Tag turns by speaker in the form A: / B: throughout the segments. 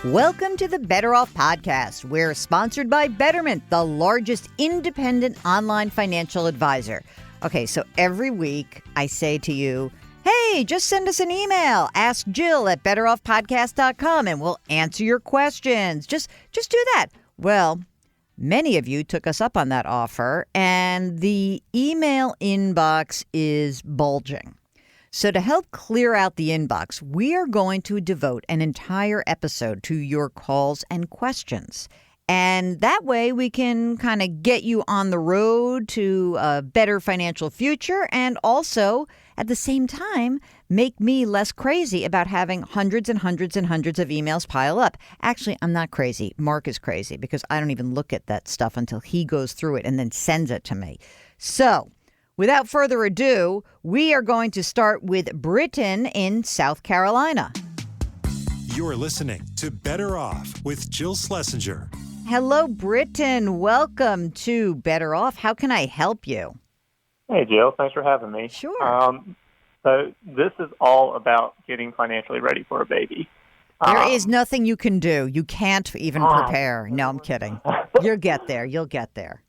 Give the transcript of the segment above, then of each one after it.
A: Welcome to the Better Off Podcast. We're sponsored by Betterment, the largest independent online financial advisor. Okay, so every week I say to you, hey, just send us an email. Ask Jill at betteroffpodcast.com and we'll answer your questions. Just do that. Well, many of you took us up on that offer, and the email inbox is bulging. So to help clear out the inbox, we are going to devote an entire episode to your calls and questions. And that way we can kind of get you on the road to a better financial future and also at the same time make me less crazy about having hundreds and hundreds and hundreds of emails pile up. Actually, I'm not crazy. Mark is crazy because I don't even look at that stuff until he goes through it and then sends it to me. So without further ado, we are going to start with Britton in South Carolina.
B: You're listening to Better Off with Jill Schlesinger.
A: Hello, Britton. Welcome to Better Off. How can I help you?
C: Hey, Jill. Thanks for having me.
A: Sure.
C: So this is all about getting financially ready for a baby.
A: There is nothing you can do. You can't even prepare. No, I'm kidding. You'll get there. You'll get there.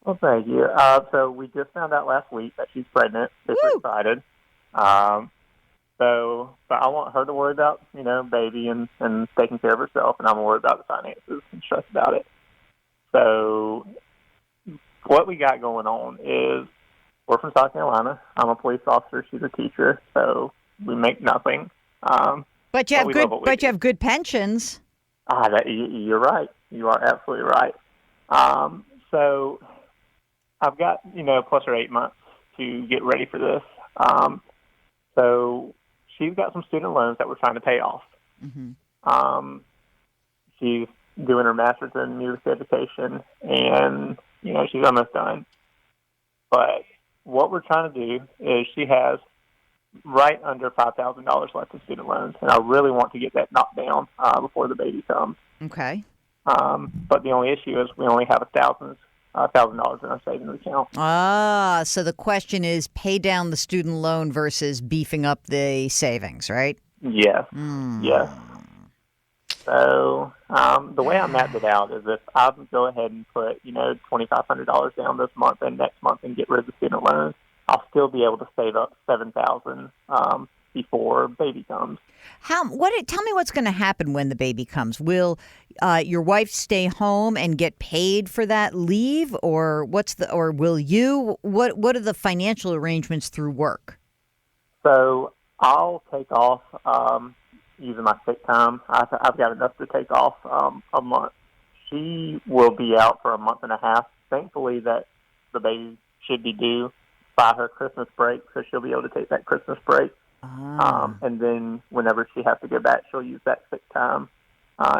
C: Well, thank you. So we just found out last week that she's pregnant. Super excited. So I want her to worry about, baby and taking care of herself, and I'm worried about the finances and stressed about it. So what we got going on is we're from South Carolina. I'm a police officer. She's a teacher. So we make nothing.
A: But you have good pensions.
C: You're right. You are absolutely right. So I've got, plus or 8 months to get ready for this. So she's got some student loans that we're trying to pay off. Mm-hmm. She's doing her master's in music education, and, she's almost done. But what we're trying to do is she has right under $5,000 left in student loans, and I really want to get that knocked down before the baby comes.
A: Okay.
C: But the only issue is we only have $1,000 in our savings account.
A: So the question is pay down the student loan versus beefing up the savings, right?
C: Yes. Yes. So the way I mapped it out is if I go ahead and put, $2,500 down this month and next month and get rid of the student loans, I'll still be able to save up $7,000 before baby comes.
A: Tell me what's going to happen when the baby comes. Will your wife stay home and get paid for that leave, or will you? What are the financial arrangements through work?
C: So I'll take off using my sick time. I've got enough to take off a month. She will be out for a month and a half. Thankfully, that the baby should be due by her Christmas break, so she'll be able to take that Christmas break. And then whenever she has to go back, she'll use that sick time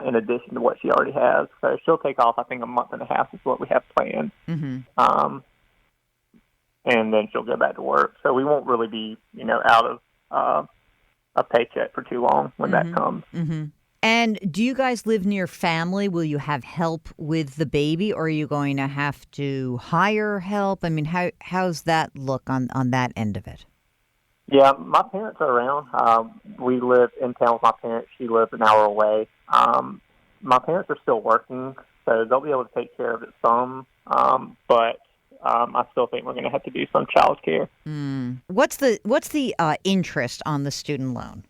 C: in addition to what she already has. So she'll take off, I think, a month and a half is what we have planned. Mm-hmm. And then she'll go back to work. So we won't really be, out of a paycheck for too long when that comes. Mm-hmm.
A: And do you guys live near family? Will you have help with the baby, or are you going to have to hire help? I mean, how's that look on that end of it?
C: Yeah, my parents are around. We live in town with my parents. She lives an hour away. My parents are still working, so they'll be able to take care of it some. But I still think we're going to have to do some child care.
A: What's the interest on the student loan?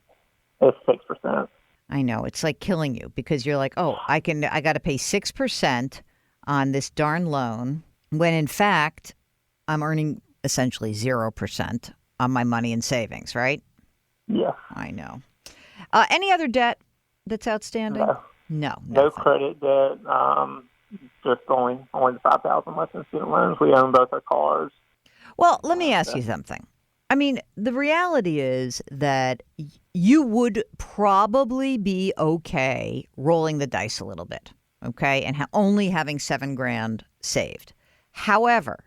C: It's 6%.
A: I know. It's like killing you because you're like, I got to pay 6% on this darn loan when in fact I'm earning essentially 0% on my money and savings, right?
C: Yeah.
A: I know. Any other debt that's outstanding? No.
C: No credit debt. Just only the $5,000 left in student loans. We own both our cars.
A: Well, let me ask you something. I mean, the reality is that you would probably be okay rolling the dice a little bit, okay, and only having $7,000 saved. However,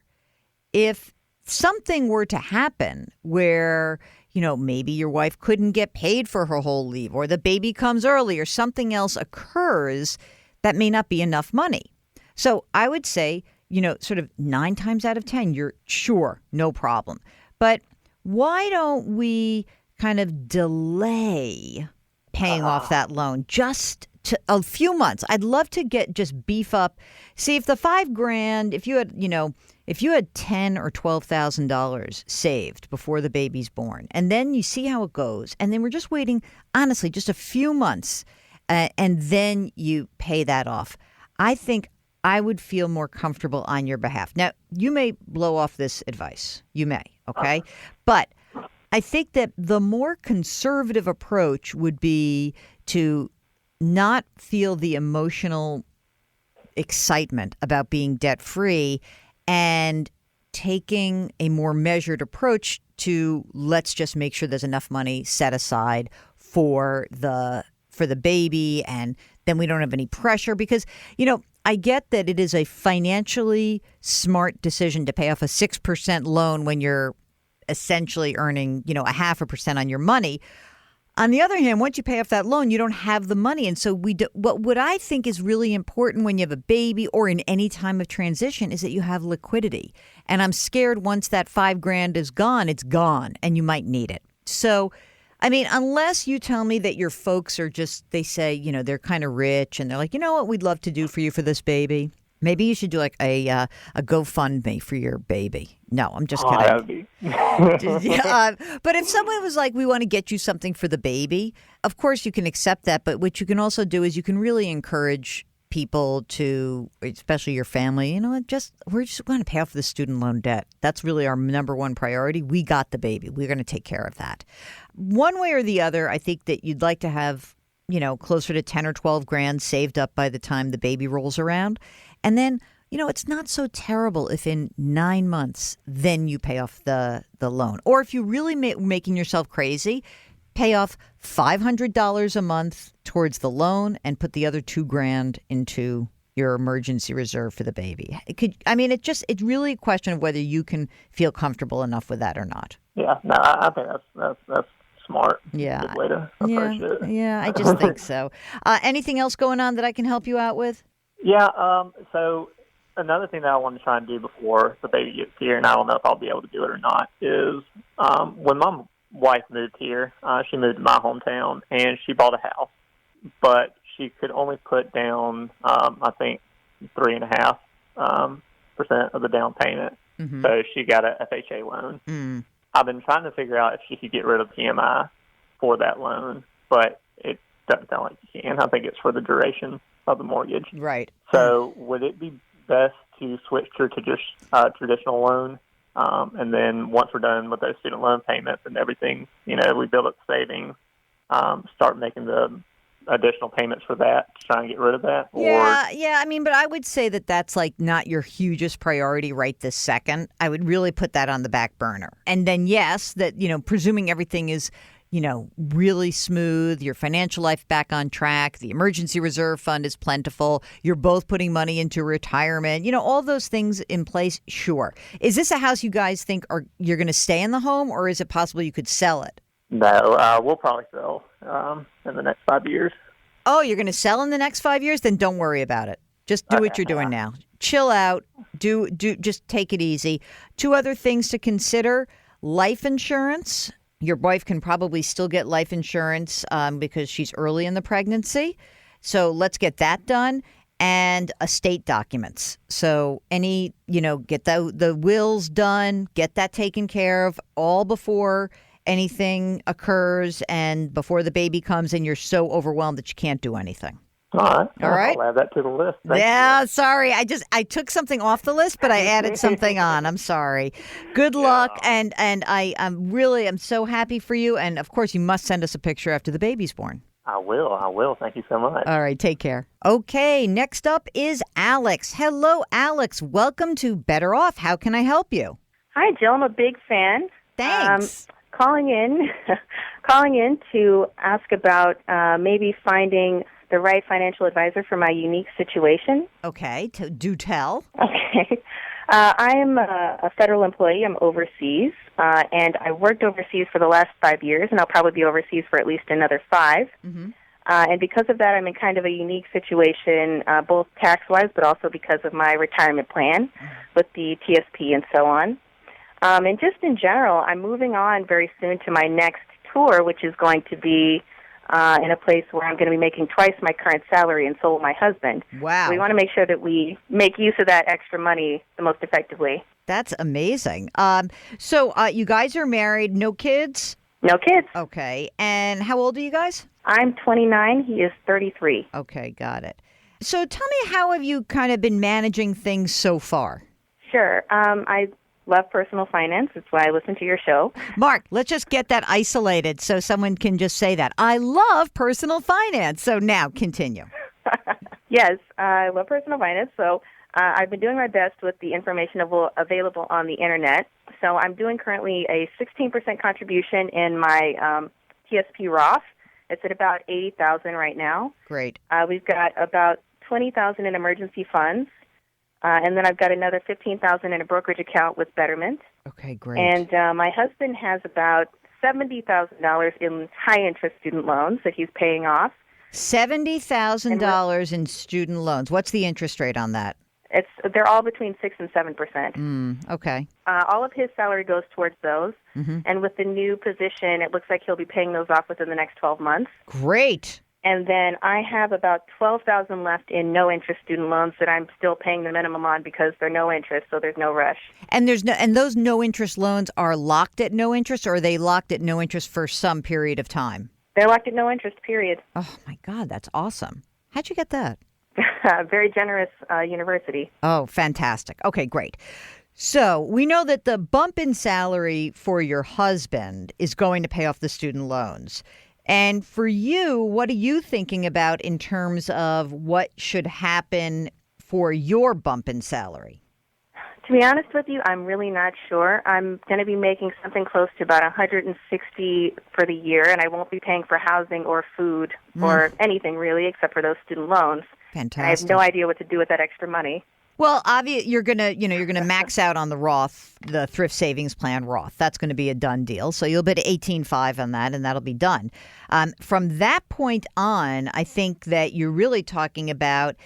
A: if something were to happen where, maybe your wife couldn't get paid for her whole leave, or the baby comes early, or something else occurs, that may not be enough money. So I would say, sort of 9 times out of 10, you're sure, no problem. But why don't we kind of delay paying off that loan just a few months. I'd love to just beef up. See, if the $5,000, if you had $10,000 or $12,000 saved before the baby's born, and then you see how it goes, and then we're just waiting, honestly, just a few months, and then you pay that off. I think I would feel more comfortable on your behalf. Now, you may blow off this advice. You may, okay? But I think that the more conservative approach would be to not feel the emotional excitement about being debt-free and taking a more measured approach to let's just make sure there's enough money set aside for the baby, and then we don't have any pressure because, I get that it is a financially smart decision to pay off a 6% loan when you're essentially earning, 0.5% on your money. On the other hand, once you pay off that loan, you don't have the money. And so what I think is really important when you have a baby or in any time of transition is that you have liquidity. And I'm scared once that $5,000 is gone, it's gone and you might need it. So, unless you tell me that your folks are just, they say, they're kind of rich and they're like, you know what we'd love to do for you for this baby? Maybe you should do like a GoFundMe for your baby. No, I'm just kidding.
C: That would be.
A: But if someone was like, we want to get you something for the baby, of course you can accept that. But what you can also do is you can really encourage people to, especially your family, we're just going to pay off the student loan debt. That's really our number one priority. We got the baby. We're going to take care of that. One way or the other, I think that you'd like to have, closer to 10 or 12 grand saved up by the time the baby rolls around. And then, it's not so terrible if in 9 months, then you pay off the loan. Or if you really making yourself crazy, pay off $500 a month towards the loan and put the other $2,000 into your emergency reserve for the baby. It's really a question of whether you can feel comfortable enough with that or not.
C: Yeah, no, I think that's smart.
A: Yeah.
C: Good way to approach it.
A: Yeah, I just think so. Anything else going on that I can help you out with?
C: Yeah, so another thing that I want to try and do before the baby gets here, and I don't know if I'll be able to do it or not, is when my wife moved here, she moved to my hometown, and she bought a house, but she could only put down, I think, 3.5% of the down payment. Mm-hmm. So she got a FHA loan. Mm. I've been trying to figure out if she could get rid of PMI for that loan, but it doesn't sound like you can. I think it's for the duration of the mortgage.
A: Right.
C: So would it be best to switch her to just traditional loan, and then once we're done with those student loan payments and everything, we build up savings, start making the additional payments for that to try and get rid of that?
A: Yeah. But I would say that that's like not your hugest priority right this second. I would really put that on the back burner. And then, yes, that, presuming everything is, really smooth, your financial life back on track, the emergency reserve fund is plentiful, you're both putting money into retirement, all those things in place, sure. Is this a house you guys think you're going to stay in the home, or is it possible you could sell it?
C: No, we'll probably sell in the next 5 years.
A: Oh, you're going to sell in the next 5 years? Then don't worry about it. Just do what you're doing now. Chill out. Just take it easy. 2 other things to consider: life insurance. Your wife can probably still get life insurance because she's early in the pregnancy. So let's get that done. And estate documents. So get the wills done, get that taken care of all before anything occurs and before the baby comes and you're so overwhelmed that you can't do anything.
C: All right.
A: I'll
C: add that to the list. Thank you.
A: Sorry. I took something off the list, but I added something on. I'm sorry. Good luck. And I'm so happy for you. And of course, you must send us a picture after the baby's born.
C: I will. Thank you so much.
A: All right. Take care. Okay. Next up is Alex. Hello, Alex. Welcome to Better Off. How can I help you?
D: Hi, Jill. I'm a big fan.
A: Thanks.
D: Calling in to ask about maybe finding the right financial advisor for my unique situation.
A: Okay, do tell.
D: Okay. I am a federal employee. I'm overseas, and I worked overseas for the last 5 years, and I'll probably be overseas for at least another 5. Mm-hmm. And because of that, I'm in kind of a unique situation, both tax-wise, but also because of my retirement plan with the TSP and so on. And just in general, I'm moving on very soon to my next tour, which is going to be in a place where I'm going to be making twice my current salary, and so will my husband.
A: Wow.
D: So we want to make sure that we make use of that extra money the most effectively.
A: That's amazing. So you guys are married, no kids?
D: No kids.
A: Okay. And how old are you guys?
D: I'm 29. He is 33.
A: Okay, got it. So tell me, how have you kind of been managing things so far?
D: Sure. I love personal finance. That's why I listen to your show.
A: Mark, let's just get that isolated so someone can just say that. I love personal finance. So now continue.
D: Yes, I love personal finance. So I've been doing my best with the information available on the Internet. So I'm doing currently a 16% contribution in my TSP Roth. It's at about $80,000 right now.
A: Great.
D: We've got about $20,000 in emergency funds. And then I've got another $15,000 in a brokerage account with Betterment.
A: Okay, great.
D: And my husband has about $70,000 in high-interest student loans that he's paying off.
A: $70,000 in student loans. What's the interest rate on that?
D: They're all between 6% and 7%.
A: Okay.
D: All of his salary goes towards those. Mm-hmm. And with the new position, it looks like he'll be paying those off within the next 12 months.
A: Great.
D: And then I have about $12,000 left in no-interest student loans that I'm still paying the minimum on because they're no interest, so there's no rush.
A: And those no-interest loans are locked at no interest, or are they locked at no interest for some period of time?
D: They're locked at no interest, period.
A: Oh, my God, that's awesome. How'd you get that?
D: Very generous university.
A: Oh, fantastic. Okay, great. So we know that the bump in salary for your husband is going to pay off the student loans. And for you, what are you thinking about in terms of what should happen for your bump in salary?
D: To be honest with you, I'm really not sure. I'm going to be making something close to about $160 for the year, and I won't be paying for housing or food or anything really except for those student loans.
A: Fantastic.
D: And I have no idea what to do with that extra money.
A: Well, you're gonna max out on the Roth, the thrift savings plan Roth. That's going to be a done deal. So you'll bet 18.5 on that, and that'll be done. From that point on, I think that you're really talking about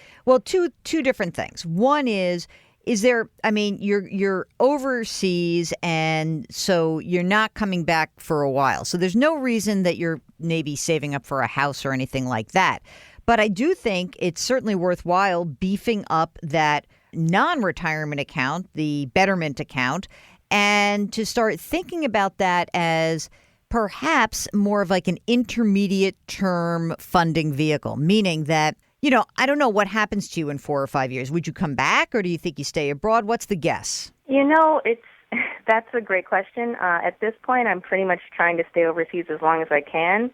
A: two different things. One is there? I mean, you're overseas, and so you're not coming back for a while. So there's no reason that you're maybe saving up for a house or anything like that. But I do think it's certainly worthwhile beefing up that non-retirement account, the Betterment account, and to start thinking about that as perhaps more of like an intermediate term funding vehicle, meaning that, I don't know what happens to you in 4 or 5 years. Would you come back, or do you think you stay abroad? What's the guess?
D: That's a great question. At this point, I'm pretty much trying to stay overseas as long as I can.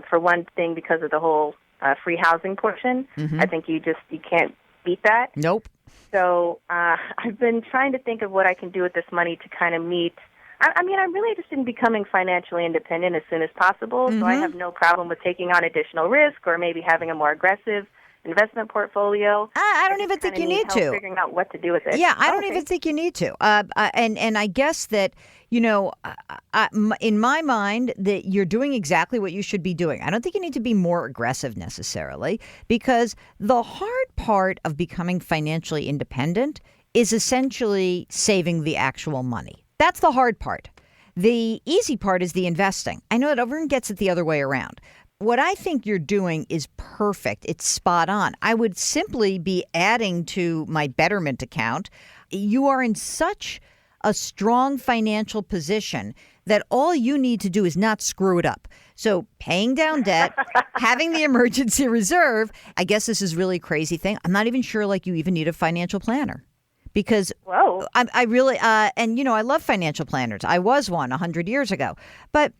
D: For one thing, because of the whole free housing portion. Mm-hmm. I think you can't beat that.
A: Nope.
D: So I've been trying to think of what I can do with this money to kind of meet. I'm really interested in becoming financially independent as soon as possible. Mm-hmm. So I have no problem with taking on additional risk or maybe having a more aggressive investment portfolio.
A: I don't even think you need to.
D: Figuring out what to do with it.
A: Yeah, I don't even think you need to. And I guess that, in my mind, that you're doing exactly what you should be doing. I don't think you need to be more aggressive necessarily, because the hard part of becoming financially independent is essentially saving the actual money. That's the hard part. The easy part is the investing. I know that everyone gets it the other way around. What I think you're doing is perfect. It's spot on. I would simply be adding to my Betterment account. You are in such a strong financial position that all you need to do is not screw it up. So paying down debt, having the emergency reserve, I guess this is really a crazy thing. I'm not even sure you even need a financial planner. Because I really, I love financial planners. I was one 100 years ago. But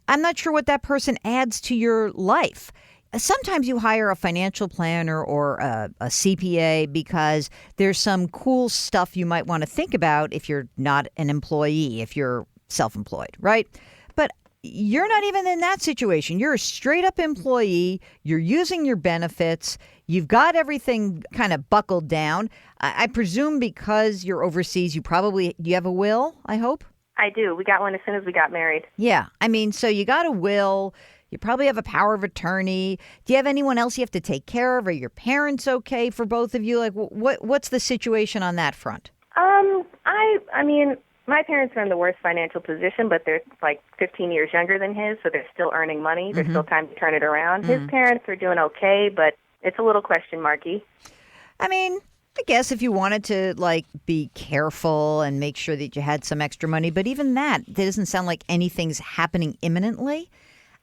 A: I'm not sure what that person adds to your life. Sometimes you hire a financial planner or a CPA because there's some cool stuff you might want to think about if you're not an employee, if you're self-employed, right? But you're not even in that situation. You're a straight up employee. You're using your benefits. You've got everything kind of buckled down. I presume because you're overseas, you have a will, I hope?
D: I do. We got one as soon as we got married.
A: Yeah. So you got a will. You probably have a power of attorney. Do you have anyone else you have to take care of? Are your parents okay for both of you? What's the situation on that front?
D: My parents are in the worst financial position, but they're like 15 years younger than his, so they're still earning money. There's still time to turn it around. His parents are doing okay, but it's a little question marky.
A: I mean, I guess if you wanted to, like, be careful and make sure that you had some extra money, but even that doesn't sound like anything's happening imminently.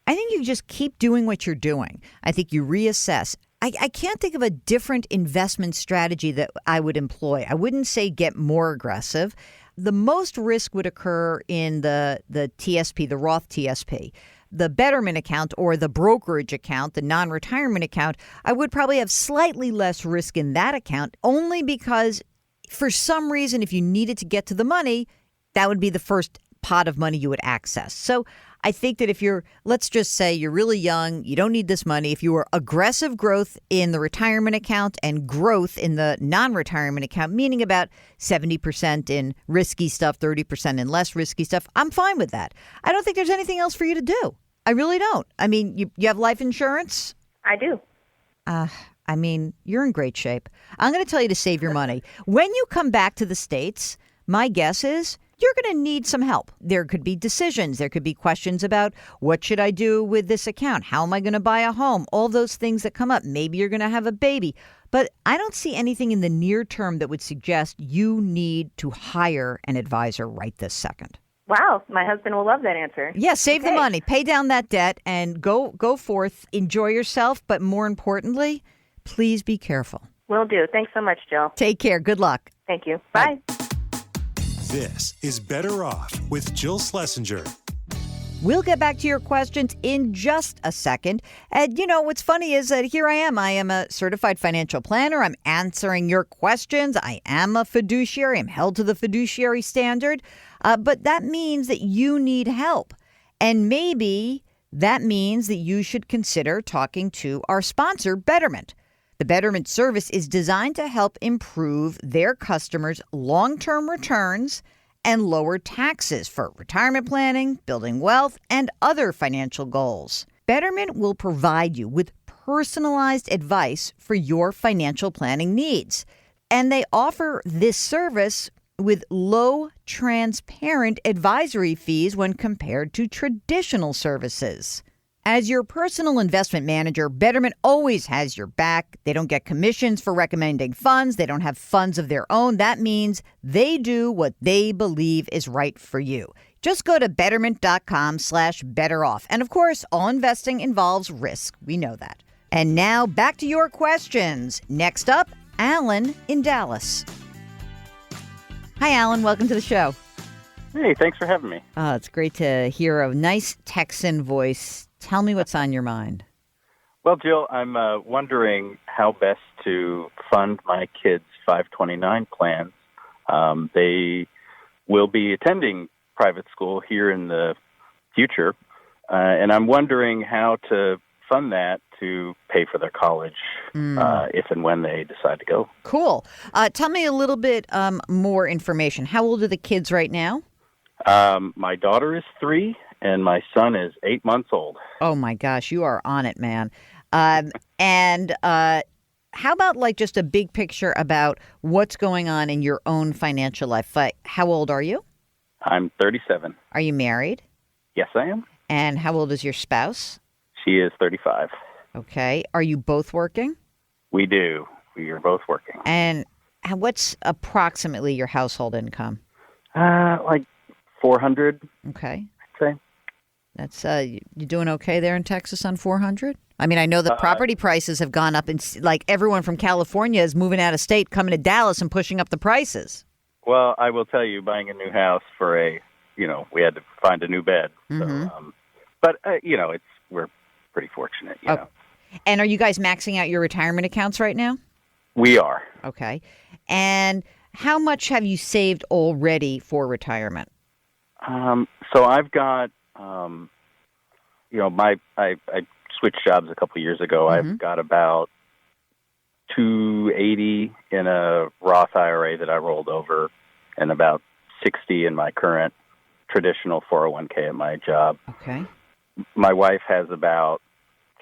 A: I think you just keep doing what you're doing. I think you reassess. I can't think of a different investment strategy that I would employ. I wouldn't say get more aggressive. The most risk would occur in the TSP, the Roth TSP. The Betterment account or the brokerage account, the non-retirement account, I would probably have slightly less risk in that account only because for some reason, if you needed to get to the money, that would be the first pot of money you would access. So I think that if let's just say you're really young, you don't need this money. If you were aggressive growth in the retirement account and growth in the non-retirement account, meaning about 70% in risky stuff, 30% in less risky stuff, I'm fine with that. I don't think there's anything else for you to do. I really don't. I mean, you have life insurance?
D: I do.
A: I mean, you're in great shape. I'm going to tell you to save your money. When you come back to the States, my guess is you're going to need some help. There could be decisions. There could be questions about what should I do with this account? How am I going to buy a home? All those things that come up. Maybe you're going to have a baby. But I don't see anything in the near term that would suggest you need to hire an advisor right this second.
D: Wow, my husband will love that answer.
A: Yeah, save the money, pay down that debt, and go forth, enjoy yourself. But more importantly, please be careful.
D: Will do. Thanks so much, Jill.
A: Take care. Good luck.
D: Thank you. Bye.
B: This is Better Off with Jill Schlesinger.
A: We'll get back to your questions in just a second. And, what's funny is that here I am. I am a certified financial planner. I'm answering your questions. I am a fiduciary. I'm held to the fiduciary standard. But that means that you need help. And maybe that means that you should consider talking to our sponsor, Betterment. The Betterment service is designed to help improve their customers' long-term returns and lower taxes for retirement planning, building wealth, and other financial goals. Betterment will provide you with personalized advice for your financial planning needs. And they offer this service with low, transparent advisory fees when compared to traditional services. As your personal investment manager, Betterment always has your back. They don't get commissions for recommending funds. They don't have funds of their own. That means they do what they believe is right for you. Just go to betterment.com/betteroff. And of course, all investing involves risk. We know that. And now back to your questions. Next up, Alan in Dallas. Hi, Alan. Welcome to the show.
E: Hey, thanks for having me.
A: It's great to hear a nice Texan voice. Tell me what's on your mind.
E: Well, Jill, I'm wondering how best to fund my kids' 529 plans. They will be attending private school here in the future, and I'm wondering how to fund that to pay for their college if and when they decide to go.
A: Cool. Tell me a little bit more information. How old are the kids right now?
E: My daughter is 3, and my son is 8 months old.
A: Oh, my gosh. You are on it, man. And how about like just a big picture about what's going on in your own financial life? Like, how old are you?
E: I'm 37.
A: Are you married?
E: Yes, I am.
A: And how old is your spouse?
E: She is 35.
A: Okay. Are you both working?
E: We do. We are both working.
A: And what's approximately your household income?
E: Like 400.
A: Okay.
E: I'd say.
A: That's you doing okay there in Texas on 400? I mean, I know the property prices have gone up, and like everyone from California is moving out of state, coming to Dallas and pushing up the prices.
E: Well, I will tell you, buying a new house for we had to find a new bed.
A: Mm-hmm.
E: So, but we're pretty fortunate. You know.
A: And are you guys maxing out your retirement accounts right now?
E: We are.
A: Okay. And how much have you saved already for retirement?
E: So I've got, I switched jobs a couple of years ago.
A: Mm-hmm.
E: I've got about $280 in a Roth IRA that I rolled over, and about $60 in my current traditional 401k at my job.
A: Okay.
E: My wife has about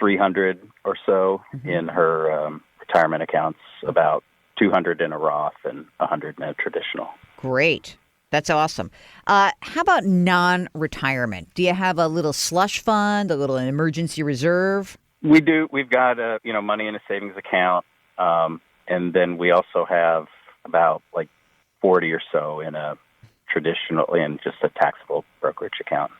E: $300 or so in her retirement accounts, about $200 in a Roth and $100 in a traditional.
A: Great. That's awesome. How about non-retirement? Do you have a little slush fund, a little emergency reserve?
E: We do. We've got money in a savings account, and then we also have about like 40 or so in just a taxable brokerage account.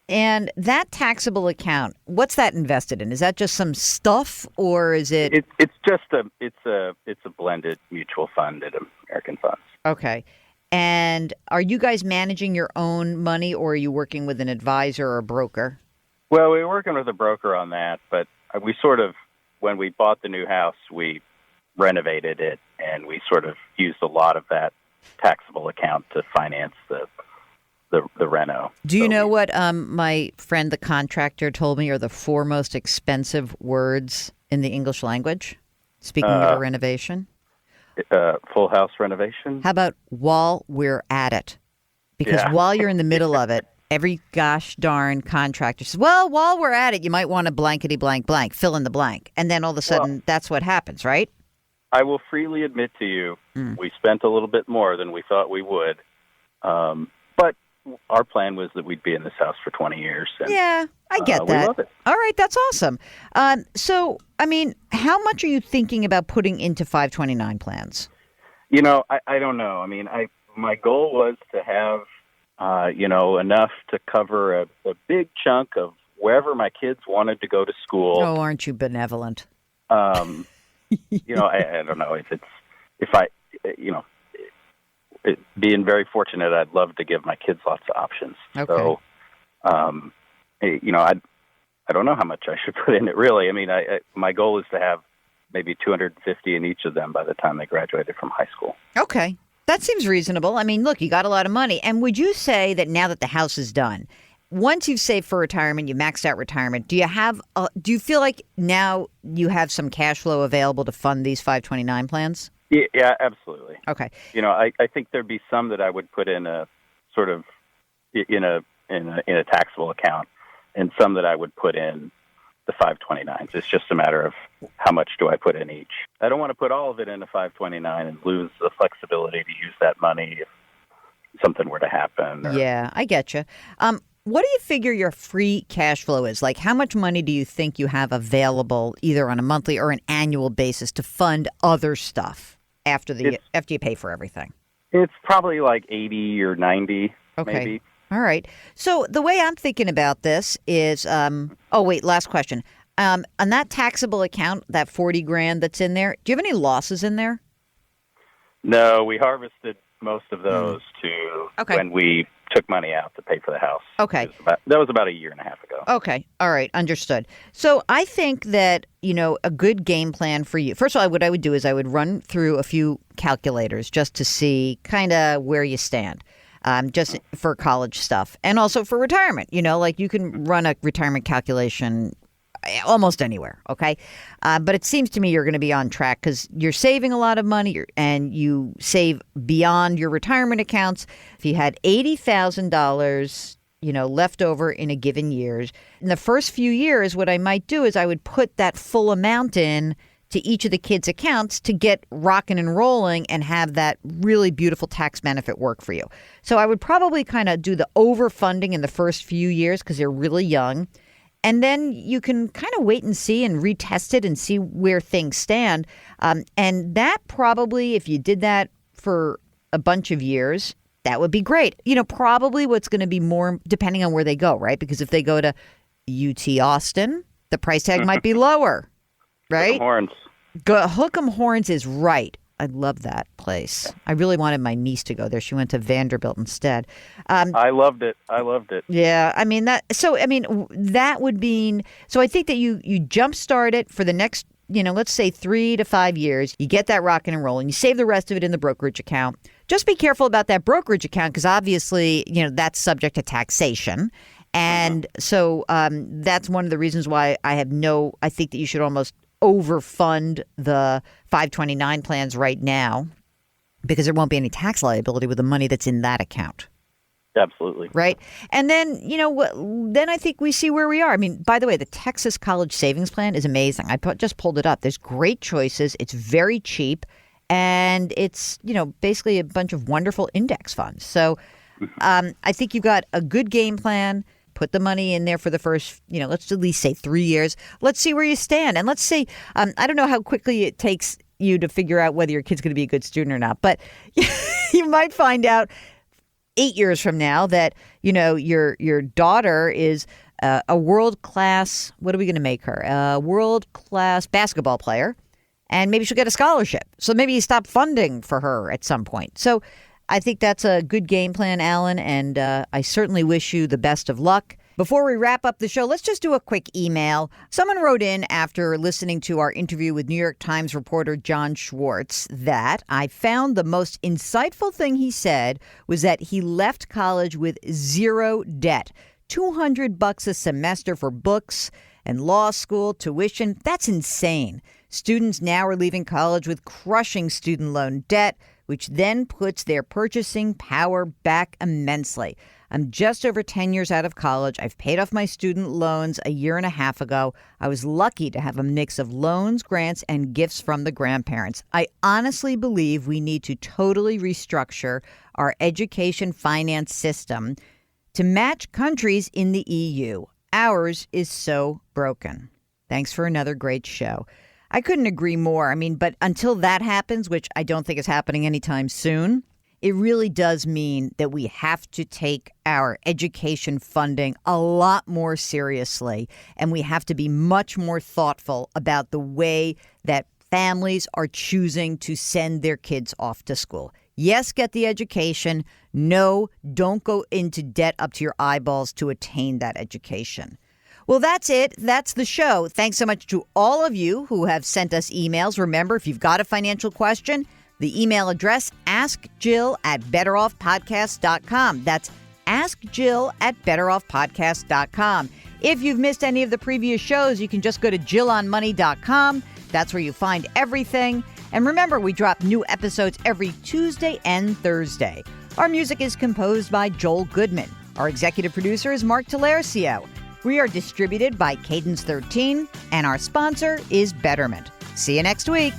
A: And that taxable account, what's that invested in? Is that just some stuff, or is it?
E: It's just a blended mutual fund at American Funds.
A: Okay. And are you guys managing your own money, or are you working with an advisor or a broker?
E: Well, we were working with a broker on that, but we when we bought the new house, we renovated it, and we sort of used a lot of that taxable account to finance the reno.
A: Do you know what my friend, the contractor, told me are the four most expensive words in the English language? Speaking of a renovation.
E: Full house renovation?
A: How about while we're at it? Because while you're in the middle of it, every gosh darn contractor says, well, while we're at it, you might want to blankety blank blank, fill in the blank. And then all of a sudden, that's what happens, right?
E: I will freely admit to you, we spent a little bit more than we thought we would. But our plan was that we'd be in this house for 20 years. And,
A: yeah, I get that.
E: We love it.
A: All right, that's awesome. So, I mean, how much are you thinking about putting into 529 plans?
E: I don't know. I mean, my goal was to have, enough to cover a big chunk of wherever my kids wanted to go to school.
A: Oh, aren't you benevolent?
E: I don't know being very fortunate, I'd love to give my kids lots of options.
A: Okay.
E: So, I don't know how much I should put in it, really. I mean, my goal is to have maybe 250 in each of them by the time they graduated from high school. Okay.
A: That seems reasonable. I mean, look, you got a lot of money. And would you say that now that the house is done, once you've saved for retirement, you maxed out retirement, do you feel like now you have some cash flow available to fund these 529 plans?
E: Yeah, absolutely.
A: Okay.
E: I think there'd be some that I would put in a sort of in a taxable account, and some that I would put in the 529s. It's just a matter of how much do I put in each. I don't want to put all of it in a 529 and lose the flexibility to use that money if something were to happen.
A: Yeah, I get you. What do you figure your free cash flow is? Like, how much money do you think you have available either on a monthly or an annual basis to fund other stuff after you pay for everything? It's
E: probably like 80 or 90, maybe.
A: All right. So the way I'm thinking about this is, last question. On that taxable account, that $40,000 that's in there, do you have any losses in there?
E: No, we harvested most of those when we took money out to pay for the house.
A: Okay.
E: That was about a year and a half ago.
A: Okay. All right. Understood. So I think that, a good game plan for you. First of all, what I would do is I would run through a few calculators just to see kind of where you stand. Just for college stuff and also for retirement. Like you can run a retirement calculation almost anywhere, okay? But it seems to me you're going to be on track because you're saving a lot of money and you save beyond your retirement accounts. If you had $80,000, left over in a given year, in the first few years, what I might do is I would put that full amount in to each of the kids' accounts to get rocking and rolling and have that really beautiful tax benefit work for you. So I would probably kind of do the overfunding in the first few years because they're really young. And then you can kind of wait and see and retest it and see where things stand. And that probably, if you did that for a bunch of years, that would be great. Probably what's going to be more depending on where they go, right? Because if they go to UT Austin, the price tag might be lower. Right? Hook 'em Horns is right. I love that place. I really wanted my niece to go there. She went to Vanderbilt instead.
E: I loved it.
A: Yeah. I mean, that would mean, so I think that you jumpstart it for the next, let's say 3 to 5 years. You get that rocking and rolling. You save the rest of it in the brokerage account. Just be careful about that brokerage account because obviously, that's subject to taxation. And so that's one of the reasons why I think that you should almost overfund the 529 plans right now because there won't be any tax liability with the money that's in that account.
E: Absolutely.
A: Right. And then, then I think we see where we are. I mean, by the way, the Texas College Savings Plan is amazing. I just pulled it up. There's great choices. It's very cheap. And it's, basically a bunch of wonderful index funds. So I think you've got a good game plan. Put the money in there for the first, let's at least say 3 years. Let's see where you stand. And let's see, I don't know how quickly it takes you to figure out whether your kid's going to be a good student or not, but you might find out 8 years from now that, your daughter is a world-class, what are we going to make her? A world-class basketball player, and maybe she'll get a scholarship. So maybe you stop funding for her at some point. So I think that's a good game plan, Alan, and I certainly wish you the best of luck. Before we wrap up the show, let's just do a quick email. Someone wrote in after listening to our interview with New York Times reporter John Schwartz that I found the most insightful thing he said was that he left college with zero debt. $200 a semester for books and law school tuition. That's insane. Students now are leaving college with crushing student loan debt, which then puts their purchasing power back immensely. I'm just over 10 years out of college. I've paid off my student loans a year and a half ago. I was lucky to have a mix of loans, grants, and gifts from the grandparents. I honestly believe we need to totally restructure our education finance system to match countries in the EU. Ours is so broken. Thanks for another great show. I couldn't agree more. But until that happens, which I don't think is happening anytime soon, it really does mean that we have to take our education funding a lot more seriously, and we have to be much more thoughtful about the way that families are choosing to send their kids off to school. Yes, get the education. No, don't go into debt up to your eyeballs to attain that education. Well, that's it. That's the show. Thanks so much to all of you who have sent us emails. Remember, if you've got a financial question, the email address, askjill@betteroffpodcast.com. That's askjill@betteroffpodcast.com. If you've missed any of the previous shows, you can just go to jillonmoney.com. That's where you find everything. And remember, we drop new episodes every Tuesday and Thursday. Our music is composed by Joel Goodman. Our executive producer is Mark Talercio. We are distributed by Cadence 13, and our sponsor is Betterment. See you next week.